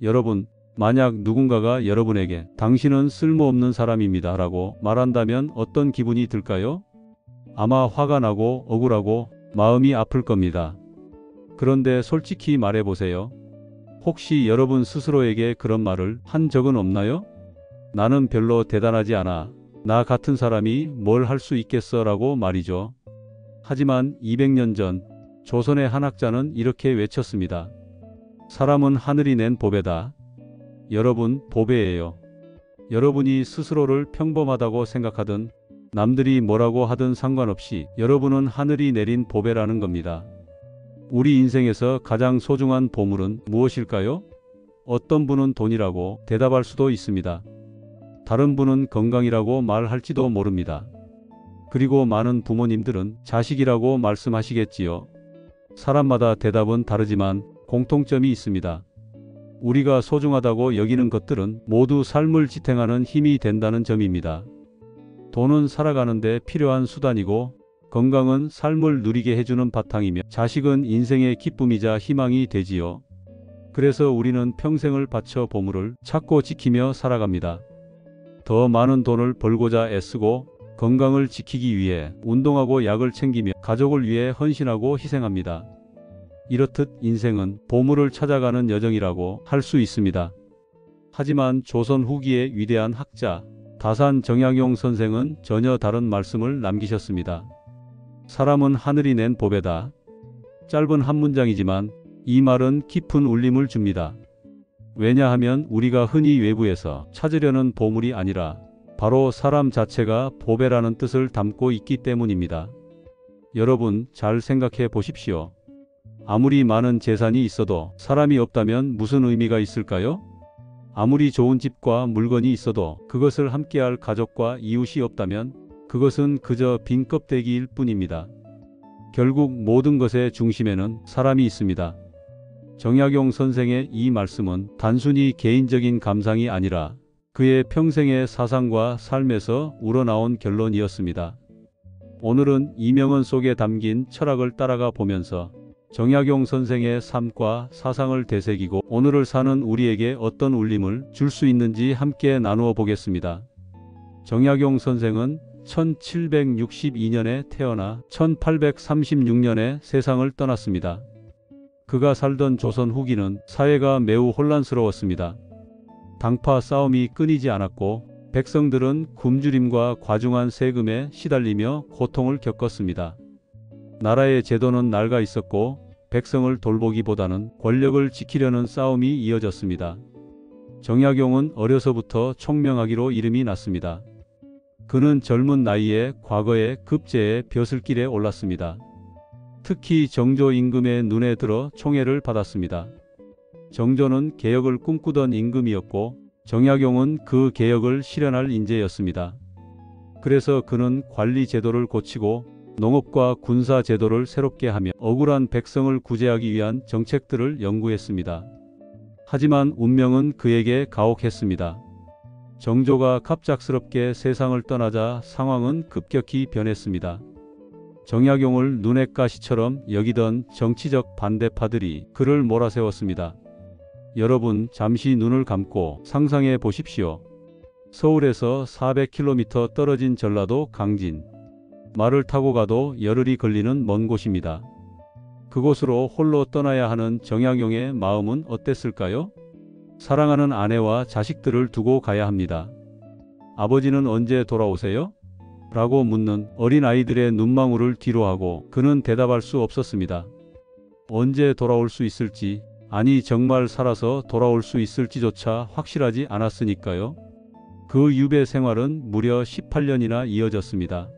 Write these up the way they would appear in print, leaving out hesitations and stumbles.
여러분, 만약 누군가가 여러분에게 당신은 쓸모없는 사람입니다 라고 말한다면 어떤 기분이 들까요? 아마 화가 나고 억울하고 마음이 아플 겁니다. 그런데 솔직히 말해보세요. 혹시 여러분 스스로에게 그런 말을 한 적은 없나요? 나는 별로 대단하지 않아. 나 같은 사람이 뭘 할 수 있겠어 라고 말이죠. 하지만 200년 전 조선의 한 학자는 이렇게 외쳤습니다. 사람은 하늘이 낸 보배다. 여러분, 보배예요. 여러분이 스스로를 평범하다고 생각하든 남들이 뭐라고 하든 상관없이 여러분은 하늘이 내린 보배라는 겁니다. 우리 인생에서 가장 소중한 보물은 무엇일까요? 어떤 분은 돈이라고 대답할 수도 있습니다. 다른 분은 건강이라고 말할지도 모릅니다. 그리고 많은 부모님들은 자식이라고 말씀하시겠지요. 사람마다 대답은 다르지만 공통점이 있습니다. 우리가 소중하다고 여기는 것들은 모두 삶을 지탱하는 힘이 된다는 점입니다. 돈은 살아가는데 필요한 수단이고 건강은 삶을 누리게 해주는 바탕이며 자식은 인생의 기쁨이자 희망이 되지요. 그래서 우리는 평생을 바쳐 보물을 찾고 지키며 살아갑니다. 더 많은 돈을 벌고자 애쓰고 건강을 지키기 위해 운동하고 약을 챙기며 가족을 위해 헌신하고 희생합니다. 이렇듯 인생은 보물을 찾아가는 여정이라고 할 수 있습니다. 하지만 조선 후기의 위대한 학자 다산 정약용 선생은 전혀 다른 말씀을 남기셨습니다. 사람은 하늘이 낸 보배다. 짧은 한 문장이지만 이 말은 깊은 울림을 줍니다. 왜냐하면 우리가 흔히 외부에서 찾으려는 보물이 아니라 바로 사람 자체가 보배라는 뜻을 담고 있기 때문입니다. 여러분, 잘 생각해 보십시오. 아무리 많은 재산이 있어도 사람이 없다면 무슨 의미가 있을까요? 아무리 좋은 집과 물건이 있어도 그것을 함께할 가족과 이웃이 없다면 그것은 그저 빈 껍데기일 뿐입니다. 결국 모든 것의 중심에는 사람이 있습니다. 정약용 선생의 이 말씀은 단순히 개인적인 감상이 아니라 그의 평생의 사상과 삶에서 우러나온 결론이었습니다. 오늘은 이명언 속에 담긴 철학을 따라가 보면서 정약용 선생의 삶과 사상을 되새기고 오늘을 사는 우리에게 어떤 울림을 줄 수 있는지 함께 나누어 보겠습니다. 정약용 선생은 1762년에 태어나 1836년에 세상을 떠났습니다. 그가 살던 조선 후기는 사회가 매우 혼란스러웠습니다. 당파 싸움이 끊이지 않았고 백성들은 굶주림과 과중한 세금에 시달리며 고통을 겪었습니다. 나라의 제도는 낡아 있었고 백성을 돌보기보다는 권력을 지키려는 싸움이 이어졌습니다. 정약용은 어려서부터 총명하기로 이름이 났습니다. 그는 젊은 나이에 과거의 급제의 벼슬길에 올랐습니다. 특히 정조 임금의 눈에 들어 총애를 받았습니다. 정조는 개혁을 꿈꾸던 임금이었고 정약용은 그 개혁을 실현할 인재였습니다. 그래서 그는 관리 제도를 고치고 농업과 군사 제도를 새롭게 하며 억울한 백성을 구제하기 위한 정책들을 연구했습니다. 하지만 운명은 그에게 가혹했습니다. 정조가 갑작스럽게 세상을 떠나자 상황은 급격히 변했습니다. 정약용을 눈의 가시처럼 여기던 정치적 반대파들이 그를 몰아세웠습니다. 여러분, 잠시 눈을 감고 상상해 보십시오. 서울에서 400km 떨어진 전라도 강진. 말을 타고 가도 열흘이 걸리는 먼 곳입니다. 그곳으로 홀로 떠나야 하는 정약용의 마음은 어땠을까요? 사랑하는 아내와 자식들을 두고 가야 합니다. 아버지는 언제 돌아오세요? 라고 묻는 어린 아이들의 눈망울을 뒤로하고 그는 대답할 수 없었습니다. 언제 돌아올 수 있을지, 아니 정말 살아서 돌아올 수 있을지조차 확실하지 않았으니까요. 그 유배 생활은 무려 18년이나 이어졌습니다.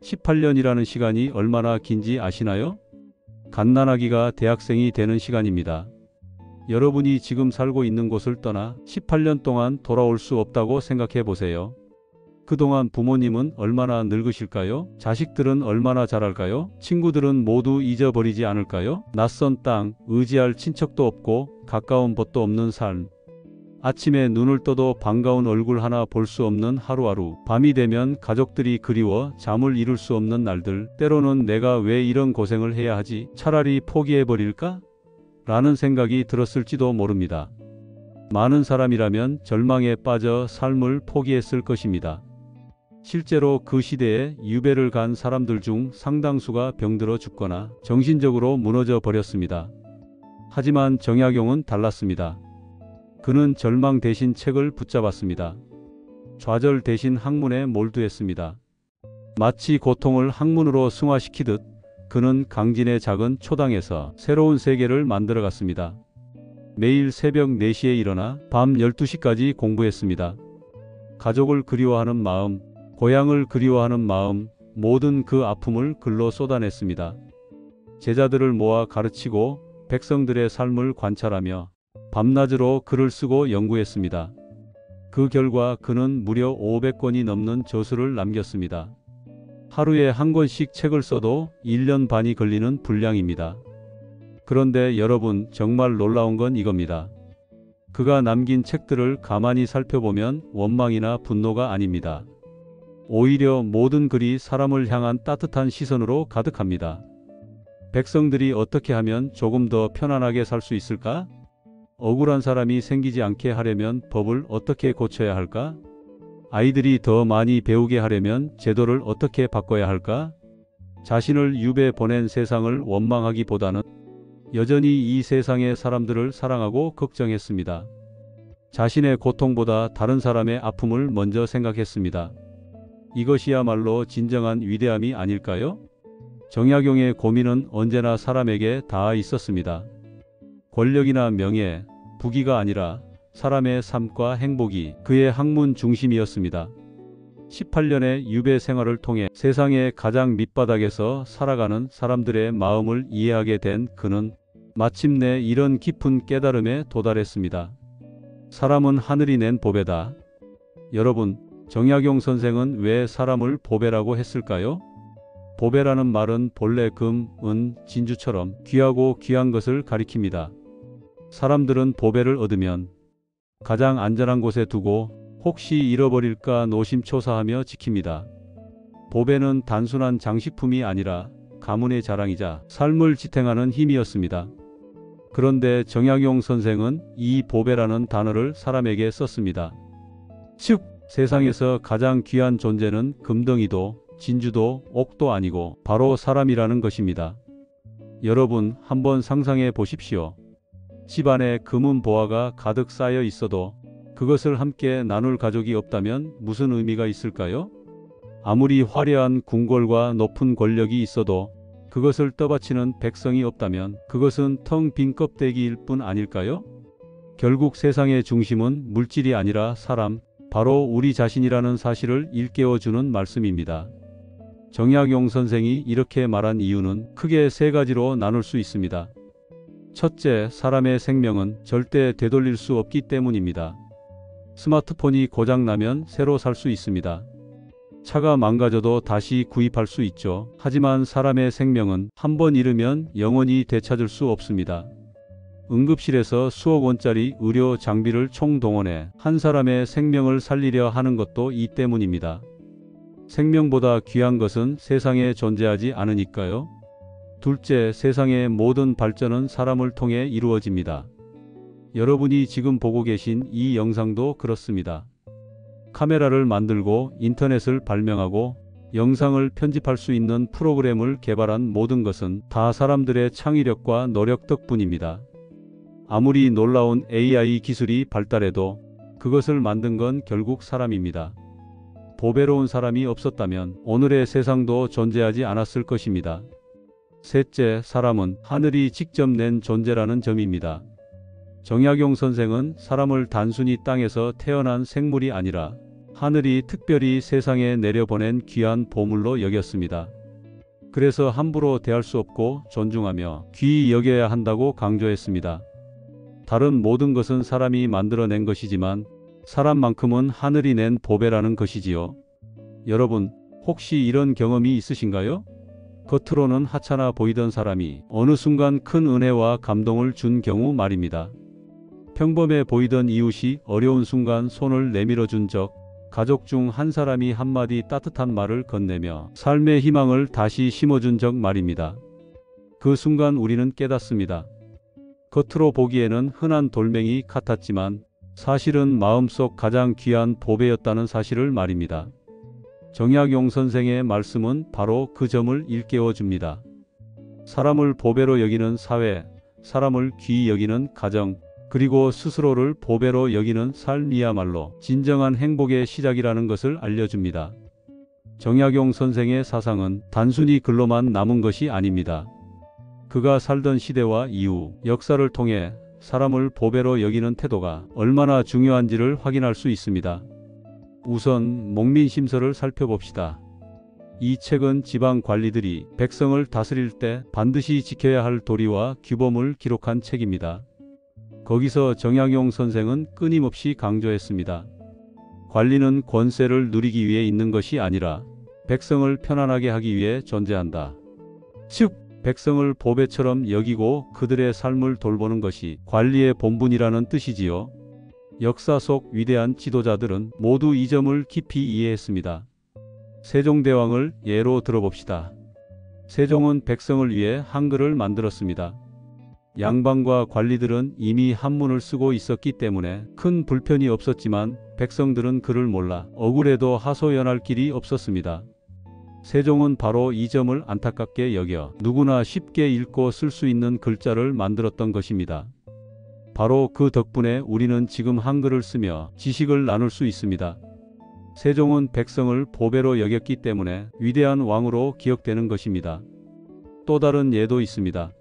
18년이라는 시간이 얼마나 긴지 아시나요? 갓난아기가 대학생이 되는 시간입니다. 여러분이 지금 살고 있는 곳을 떠나 18년 동안 돌아올 수 없다고 생각해 보세요. 그동안 부모님은 얼마나 늙으실까요? 자식들은 얼마나 자랄까요? 친구들은 모두 잊어버리지 않을까요? 낯선 땅, 의지할 친척도 없고 가까운 벗도 없는 삶. 아침에 눈을 떠도 반가운 얼굴 하나 볼 수 없는 하루하루. 밤이 되면 가족들이 그리워 잠을 이룰 수 없는 날들. 때로는 내가 왜 이런 고생을 해야 하지? 차라리 포기해버릴까? 라는 생각이 들었을지도 모릅니다. 많은 사람이라면 절망에 빠져 삶을 포기했을 것입니다. 실제로 그 시대에 유배를 간 사람들 중 상당수가 병들어 죽거나 정신적으로 무너져 버렸습니다. 하지만 정약용은 달랐습니다. 그는 절망 대신 책을 붙잡았습니다. 좌절 대신 학문에 몰두했습니다. 마치 고통을 학문으로 승화시키듯 그는 강진의 작은 초당에서 새로운 세계를 만들어갔습니다. 매일 새벽 4시에 일어나 밤 12시까지 공부했습니다. 가족을 그리워하는 마음, 고향을 그리워하는 마음, 모든 그 아픔을 글로 쏟아냈습니다. 제자들을 모아 가르치고 백성들의 삶을 관찰하며 밤낮으로 글을 쓰고 연구했습니다. 그 결과 그는 무려 500권이 넘는 저술을 남겼습니다. 하루에 한 권씩 책을 써도 1년 반이 걸리는 분량입니다. 그런데 여러분, 정말 놀라운 건 이겁니다. 그가 남긴 책들을 가만히 살펴보면 원망이나 분노가 아닙니다. 오히려 모든 글이 사람을 향한 따뜻한 시선으로 가득합니다. 백성들이 어떻게 하면 조금 더 편안하게 살 수 있을까? 억울한 사람이 생기지 않게 하려면 법을 어떻게 고쳐야 할까? 아이들이 더 많이 배우게 하려면 제도를 어떻게 바꿔야 할까? 자신을 유배 보낸 세상을 원망하기보다는 여전히 이 세상의 사람들을 사랑하고 걱정했습니다. 자신의 고통보다 다른 사람의 아픔을 먼저 생각했습니다. 이것이야말로 진정한 위대함이 아닐까요? 정약용의 고민은 언제나 사람에게 닿아 있었습니다. 권력이나 명예, 부귀가 아니라 사람의 삶과 행복이 그의 학문 중심이었습니다. 18년의 유배 생활을 통해 세상의 가장 밑바닥에서 살아가는 사람들의 마음을 이해하게 된 그는 마침내 이런 깊은 깨달음에 도달했습니다. 사람은 하늘이 낸 보배다. 여러분, 정약용 선생은 왜 사람을 보배라고 했을까요? 보배라는 말은 본래 금, 은, 진주처럼 귀하고 귀한 것을 가리킵니다. 사람들은 보배를 얻으면 가장 안전한 곳에 두고 혹시 잃어버릴까 노심초사하며 지킵니다. 보배는 단순한 장식품이 아니라 가문의 자랑이자 삶을 지탱하는 힘이었습니다. 그런데 정약용 선생은 이 보배라는 단어를 사람에게 썼습니다. 즉, 세상에서 가장 귀한 존재는 금덩이도 진주도 옥도 아니고 바로 사람이라는 것입니다. 여러분, 한번 상상해 보십시오. 집안에 금은 보화가 가득 쌓여 있어도 그것을 함께 나눌 가족이 없다면 무슨 의미가 있을까요? 아무리 화려한 궁궐과 높은 권력이 있어도 그것을 떠받치는 백성이 없다면 그것은 텅 빈 껍데기일 뿐 아닐까요? 결국 세상의 중심은 물질이 아니라 사람, 바로 우리 자신이라는 사실을 일깨워주는 말씀입니다. 정약용 선생이 이렇게 말한 이유는 크게 세 가지로 나눌 수 있습니다. 첫째, 사람의 생명은 절대 되돌릴 수 없기 때문입니다. 스마트폰이 고장나면 새로 살 수 있습니다. 차가 망가져도 다시 구입할 수 있죠. 하지만 사람의 생명은 한 번 잃으면 영원히 되찾을 수 없습니다. 응급실에서 수억 원짜리 의료 장비를 총동원해 한 사람의 생명을 살리려 하는 것도 이 때문입니다. 생명보다 귀한 것은 세상에 존재하지 않으니까요. 둘째, 세상의 모든 발전은 사람을 통해 이루어집니다. 여러분이 지금 보고 계신 이 영상도 그렇습니다. 카메라를 만들고 인터넷을 발명하고 영상을 편집할 수 있는 프로그램을 개발한 모든 것은 다 사람들의 창의력과 노력 덕분입니다. 아무리 놀라운 AI 기술이 발달해도 그것을 만든 건 결국 사람입니다. 보배로운 사람이 없었다면 오늘의 세상도 존재하지 않았을 것입니다. 셋째, 사람은 하늘이 직접 낸 존재라는 점입니다. 정약용 선생은 사람을 단순히 땅에서 태어난 생물이 아니라 하늘이 특별히 세상에 내려보낸 귀한 보물로 여겼습니다. 그래서 함부로 대할 수 없고 존중하며 귀히 여겨야 한다고 강조했습니다. 다른 모든 것은 사람이 만들어낸 것이지만 사람만큼은 하늘이 낸 보배라는 것이지요. 여러분, 혹시 이런 경험이 있으신가요? 겉으로는 하찮아 보이던 사람이 어느 순간 큰 은혜와 감동을 준 경우 말입니다. 평범해 보이던 이웃이 어려운 순간 손을 내밀어 준 적, 가족 중 한 사람이 한마디 따뜻한 말을 건네며 삶의 희망을 다시 심어준 적 말입니다. 그 순간 우리는 깨닫습니다. 겉으로 보기에는 흔한 돌멩이 같았지만 사실은 마음속 가장 귀한 보배였다는 사실을 말입니다. 정약용 선생의 말씀은 바로 그 점을 일깨워 줍니다. 사람을 보배로 여기는 사회, 사람을 귀히 여기는 가정, 그리고 스스로를 보배로 여기는 삶이야말로 진정한 행복의 시작이라는 것을 알려줍니다. 정약용 선생의 사상은 단순히 글로만 남은 것이 아닙니다. 그가 살던 시대와 이후, 역사를 통해 사람을 보배로 여기는 태도가 얼마나 중요한지를 확인할 수 있습니다. 우선 목민심서를 살펴봅시다. 이 책은 지방 관리들이 백성을 다스릴 때 반드시 지켜야 할 도리와 규범을 기록한 책입니다. 거기서 정약용 선생은 끊임없이 강조했습니다. 관리는 권세를 누리기 위해 있는 것이 아니라 백성을 편안하게 하기 위해 존재한다. 즉, 백성을 보배처럼 여기고 그들의 삶을 돌보는 것이 관리의 본분이라는 뜻이지요. 역사 속 위대한 지도자들은 모두 이 점을 깊이 이해했습니다. 세종대왕을 예로 들어봅시다. 세종은 백성을 위해 한글을 만들었습니다. 양반과 관리들은 이미 한문을 쓰고 있었기 때문에 큰 불편이 없었지만 백성들은 그를 몰라 억울해도 하소연할 길이 없었습니다. 세종은 바로 이 점을 안타깝게 여겨 누구나 쉽게 읽고 쓸 수 있는 글자를 만들었던 것입니다. 바로 그 덕분에 우리는 지금 한글을 쓰며 지식을 나눌 수 있습니다. 세종은 백성을 보배로 여겼기 때문에 위대한 왕으로 기억되는 것입니다. 또 다른 예도 있습니다.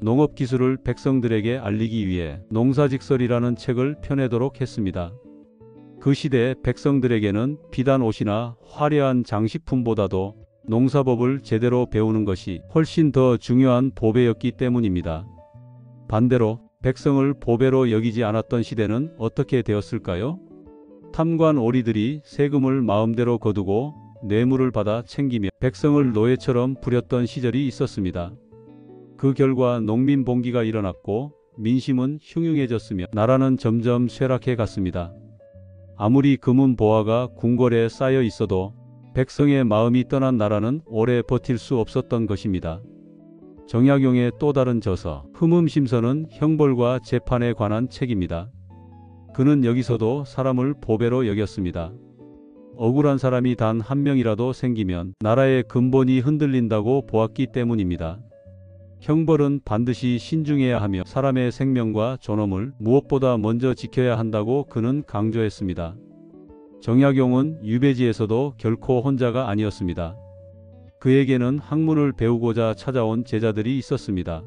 농업기술을 백성들에게 알리기 위해 농사직설이라는 책을 펴내도록 했습니다. 그 시대 백성들에게는 비단 옷이나 화려한 장식품보다도 농사법을 제대로 배우는 것이 훨씬 더 중요한 보배였기 때문입니다. 반대로 백성을 보배로 여기지 않았던 시대는 어떻게 되었을까요? 탐관 오리들이 세금을 마음대로 거두고 뇌물을 받아 챙기며 백성을 노예처럼 부렸던 시절이 있었습니다. 그 결과 농민 봉기가 일어났고 민심은 흉흉해졌으며 나라는 점점 쇠락해 갔습니다. 아무리 금은 보화가 궁궐에 쌓여 있어도 백성의 마음이 떠난 나라는 오래 버틸 수 없었던 것입니다. 정약용의 또 다른 저서 흠음심서는 형벌과 재판에 관한 책입니다. 그는 여기서도 사람을 보배로 여겼습니다. 억울한 사람이 단 한 명이라도 생기면 나라의 근본이 흔들린다고 보았기 때문입니다. 형벌은 반드시 신중해야 하며 사람의 생명과 존엄을 무엇보다 먼저 지켜야 한다고 그는 강조했습니다. 정약용은 유배지에서도 결코 혼자가 아니었습니다. 그에게는 학문을 배우고자 찾아온 제자들이 있었습니다.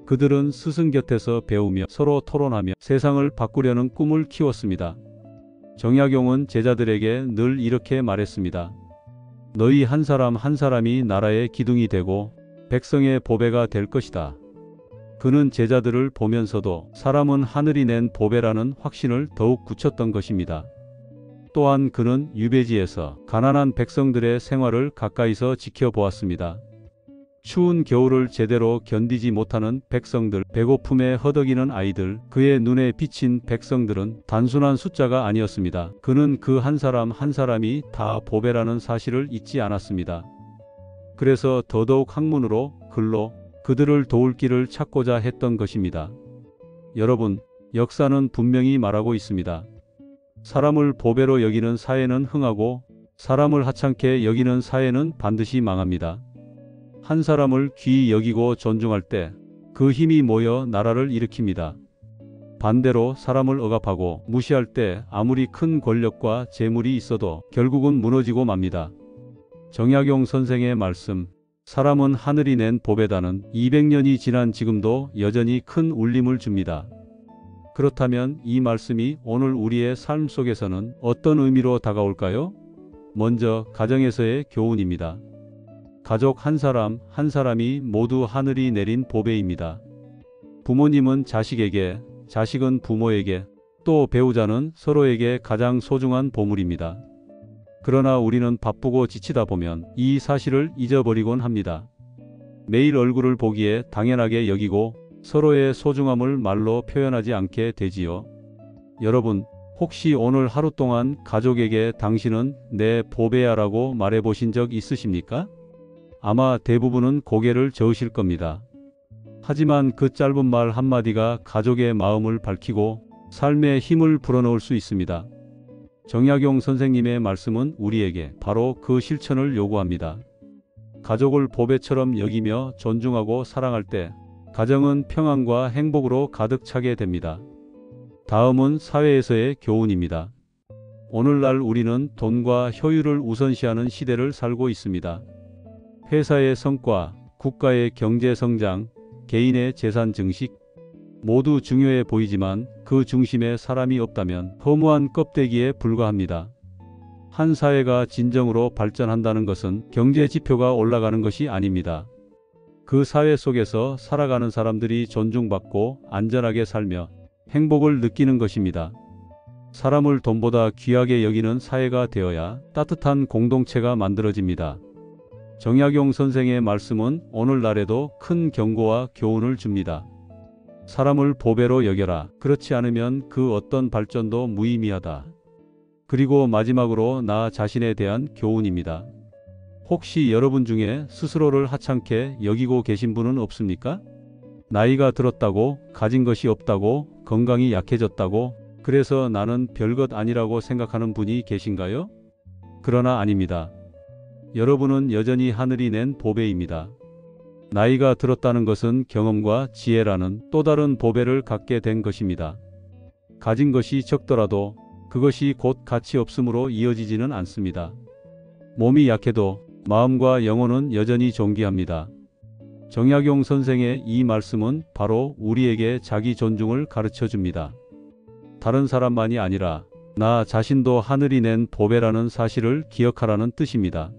그들은 스승 곁에서 배우며 서로 토론하며 세상을 바꾸려는 꿈을 키웠습니다. 정약용은 제자들에게 늘 이렇게 말했습니다. 너희 한 사람 한 사람이 나라의 기둥이 되고 백성의 보배가 될 것이다. 그는 제자들을 보면서도 사람은 하늘이 낸 보배라는 확신을 더욱 굳혔던 것입니다. 또한 그는 유배지에서 가난한 백성들의 생활을 가까이서 지켜보았습니다. 추운 겨울을 제대로 견디지 못하는 백성들, 배고픔에 허덕이는 아이들, 그의 눈에 비친 백성들은 단순한 숫자가 아니었습니다. 그는 그 한 사람 한 사람이 다 보배라는 사실을 잊지 않았습니다. 그래서 더더욱 학문으로, 글로 그들을 도울 길을 찾고자 했던 것입니다. 여러분, 역사는 분명히 말하고 있습니다. 사람을 보배로 여기는 사회는 흥하고 사람을 하찮게 여기는 사회는 반드시 망합니다. 한 사람을 귀히 여기고 존중할 때 그 힘이 모여 나라를 일으킵니다. 반대로 사람을 억압하고 무시할 때 아무리 큰 권력과 재물이 있어도 결국은 무너지고 맙니다. 정약용 선생의 말씀, 사람은 하늘이 낸 보배다는 200년이 지난 지금도 여전히 큰 울림을 줍니다. 그렇다면 이 말씀이 오늘 우리의 삶 속에서는 어떤 의미로 다가올까요? 먼저 가정에서의 교훈입니다. 가족 한 사람 한 사람이 모두 하늘이 내린 보배입니다. 부모님은 자식에게, 자식은 부모에게, 또 배우자는 서로에게 가장 소중한 보물입니다. 그러나 우리는 바쁘고 지치다 보면 이 사실을 잊어버리곤 합니다. 매일 얼굴을 보기에 당연하게 여기고 서로의 소중함을 말로 표현하지 않게 되지요. 여러분, 혹시 오늘 하루 동안 가족에게 당신은 내 보배야라고 말해보신 적 있으십니까? 아마 대부분은 고개를 저으실 겁니다. 하지만 그 짧은 말 한마디가 가족의 마음을 밝히고 삶에 힘을 불어넣을 수 있습니다. 정약용 선생님의 말씀은 우리에게 바로 그 실천을 요구합니다. 가족을 보배처럼 여기며 존중하고 사랑할 때 가정은 평안과 행복으로 가득 차게 됩니다. 다음은 사회에서의 교훈입니다. 오늘날 우리는 돈과 효율을 우선시하는 시대를 살고 있습니다. 회사의 성과, 국가의 경제 성장, 개인의 재산 증식 모두 중요해 보이지만 그 중심에 사람이 없다면 허무한 껍데기에 불과합니다. 한 사회가 진정으로 발전한다는 것은 경제 지표가 올라가는 것이 아닙니다. 그 사회 속에서 살아가는 사람들이 존중받고 안전하게 살며 행복을 느끼는 것입니다. 사람을 돈보다 귀하게 여기는 사회가 되어야 따뜻한 공동체가 만들어집니다. 정약용 선생의 말씀은 오늘날에도 큰 경고와 교훈을 줍니다. 사람을 보배로 여겨라. 그렇지 않으면 그 어떤 발전도 무의미하다. 그리고 마지막으로 나 자신에 대한 교훈입니다. 혹시 여러분 중에 스스로를 하찮게 여기고 계신 분은 없습니까? 나이가 들었다고, 가진 것이 없다고, 건강이 약해졌다고, 그래서 나는 별것 아니라고 생각하는 분이 계신가요? 그러나 아닙니다. 여러분은 여전히 하늘이 낸 보배입니다. 나이가 들었다는 것은 경험과 지혜라는 또 다른 보배를 갖게 된 것입니다. 가진 것이 적더라도 그것이 곧 가치 없음으로 이어지지는 않습니다. 몸이 약해도 마음과 영혼은 여전히 존귀합니다. 정약용 선생의 이 말씀은 바로 우리에게 자기 존중을 가르쳐 줍니다. 다른 사람만이 아니라 나 자신도 하늘이 낸 보배라는 사실을 기억하라는 뜻입니다.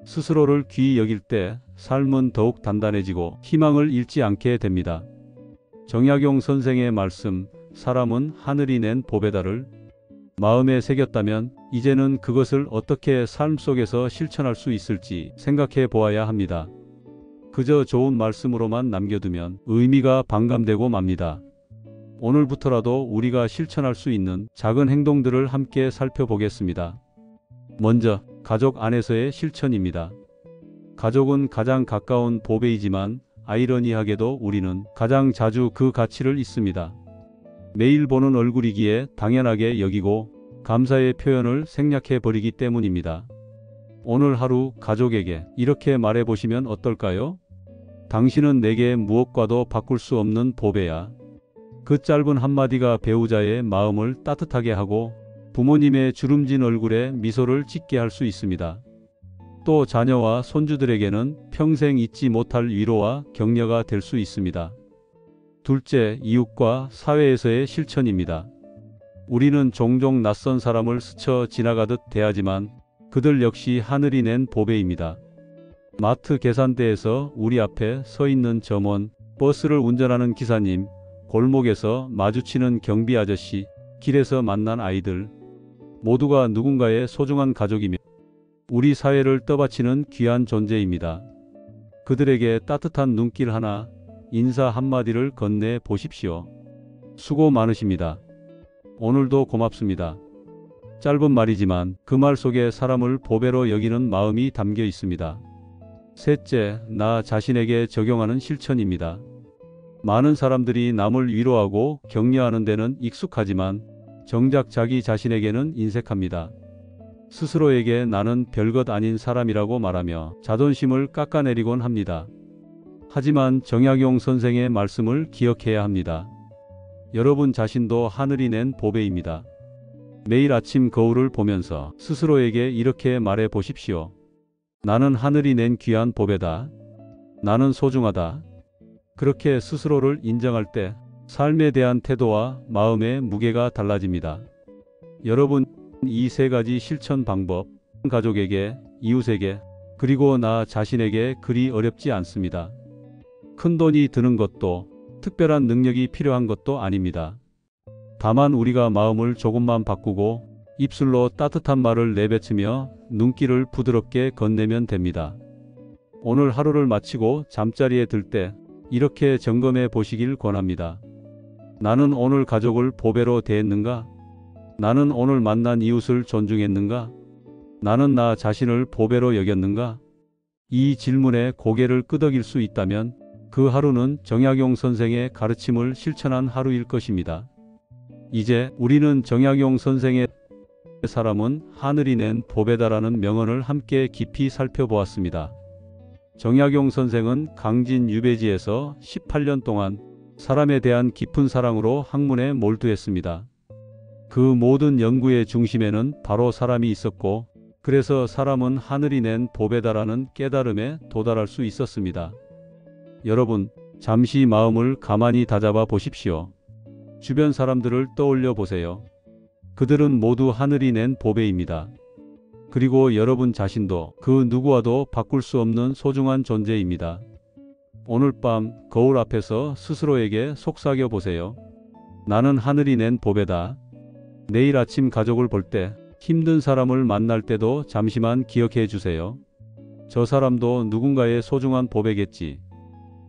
스스로를 귀히 여길 때 삶은 더욱 단단해지고 희망을 잃지 않게 됩니다. 정약용 선생의 말씀, 사람은 하늘이 낸 보배다를 마음에 새겼다면 이제는 그것을 어떻게 삶 속에서 실천할 수 있을지 생각해 보아야 합니다. 그저 좋은 말씀으로만 남겨두면 의미가 반감되고 맙니다. 오늘부터라도 우리가 실천할 수 있는 작은 행동들을 함께 살펴보겠습니다. 먼저 가족 안에서의 실천입니다. 가족은 가장 가까운 보배이지만 아이러니하게도 우리는 가장 자주 그 가치를 잊습니다. 매일 보는 얼굴이기에 당연하게 여기고 감사의 표현을 생략해 버리기 때문입니다. 오늘 하루 가족에게 이렇게 말해 보시면 어떨까요? 당신은 내게 무엇과도 바꿀 수 없는 보배야. 그 짧은 한마디가 배우자의 마음을 따뜻하게 하고 부모님의 주름진 얼굴에 미소를 짓게 할 수 있습니다. 또 자녀와 손주들에게는 평생 잊지 못할 위로와 격려가 될 수 있습니다. 둘째, 이웃과 사회에서의 실천입니다. 우리는 종종 낯선 사람을 스쳐 지나가듯 대하지만 그들 역시 하늘이 낸 보배입니다. 마트 계산대에서 우리 앞에 서 있는 점원, 버스를 운전하는 기사님, 골목에서 마주치는 경비 아저씨, 길에서 만난 아이들, 모두가 누군가의 소중한 가족이며 우리 사회를 떠받치는 귀한 존재입니다. 그들에게 따뜻한 눈길 하나, 인사 한마디를 건네 보십시오. 수고 많으십니다. 오늘도 고맙습니다. 짧은 말이지만 그 말 속에 사람을 보배로 여기는 마음이 담겨 있습니다. 셋째, 나 자신에게 적용하는 실천입니다. 많은 사람들이 남을 위로하고 격려하는 데는 익숙하지만 정작 자기 자신에게는 인색합니다. 스스로에게 나는 별것 아닌 사람이라고 말하며 자존심을 깎아내리곤 합니다. 하지만 정약용 선생의 말씀을 기억해야 합니다. 여러분 자신도 하늘이 낸 보배입니다. 매일 아침 거울을 보면서 스스로에게 이렇게 말해 보십시오. 나는 하늘이 낸 귀한 보배다. 나는 소중하다. 그렇게 스스로를 인정할 때 삶에 대한 태도와 마음의 무게가 달라집니다. 여러분, 이 세 가지 실천 방법, 가족에게, 이웃에게, 그리고 나 자신에게 그리 어렵지 않습니다. 큰 돈이 드는 것도 특별한 능력이 필요한 것도 아닙니다. 다만 우리가 마음을 조금만 바꾸고 입술로 따뜻한 말을 내뱉으며 눈길을 부드럽게 건네면 됩니다. 오늘 하루를 마치고 잠자리에 들 때 이렇게 점검해 보시길 권합니다. 나는 오늘 가족을 보배로 대했는가? 나는 오늘 만난 이웃을 존중했는가? 나는 나 자신을 보배로 여겼는가? 이 질문에 고개를 끄덕일 수 있다면 그 하루는 정약용 선생의 가르침을 실천한 하루일 것입니다. 이제 우리는 정약용 선생의 사람은 하늘이 낸 보배다라는 명언을 함께 깊이 살펴보았습니다. 정약용 선생은 강진 유배지에서 18년 동안 사람에 대한 깊은 사랑으로 학문에 몰두했습니다. 그 모든 연구의 중심에는 바로 사람이 있었고, 그래서 사람은 하늘이 낸 보배다라는 깨달음에 도달할 수 있었습니다. 여러분, 잠시 마음을 가만히 다잡아 보십시오. 주변 사람들을 떠올려 보세요. 그들은 모두 하늘이 낸 보배입니다. 그리고 여러분 자신도 그 누구와도 바꿀 수 없는 소중한 존재입니다. 오늘 밤 거울 앞에서 스스로에게 속삭여 보세요. 나는 하늘이 낸 보배다. 내일 아침 가족을 볼 때, 힘든 사람을 만날 때도 잠시만 기억해 주세요. 저 사람도 누군가의 소중한 보배겠지.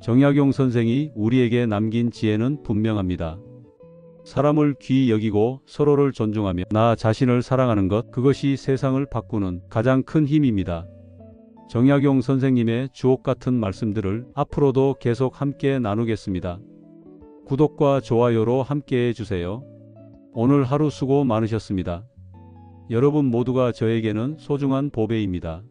정약용 선생이 우리에게 남긴 지혜는 분명합니다. 사람을 귀히 여기고 서로를 존중하며 나 자신을 사랑하는 것, 그것이 세상을 바꾸는 가장 큰 힘입니다. 정약용 선생님의 주옥 같은 말씀들을 앞으로도 계속 함께 나누겠습니다. 구독과 좋아요로 함께 해주세요. 오늘 하루 수고 많으셨습니다. 여러분 모두가 저에게는 소중한 보배입니다.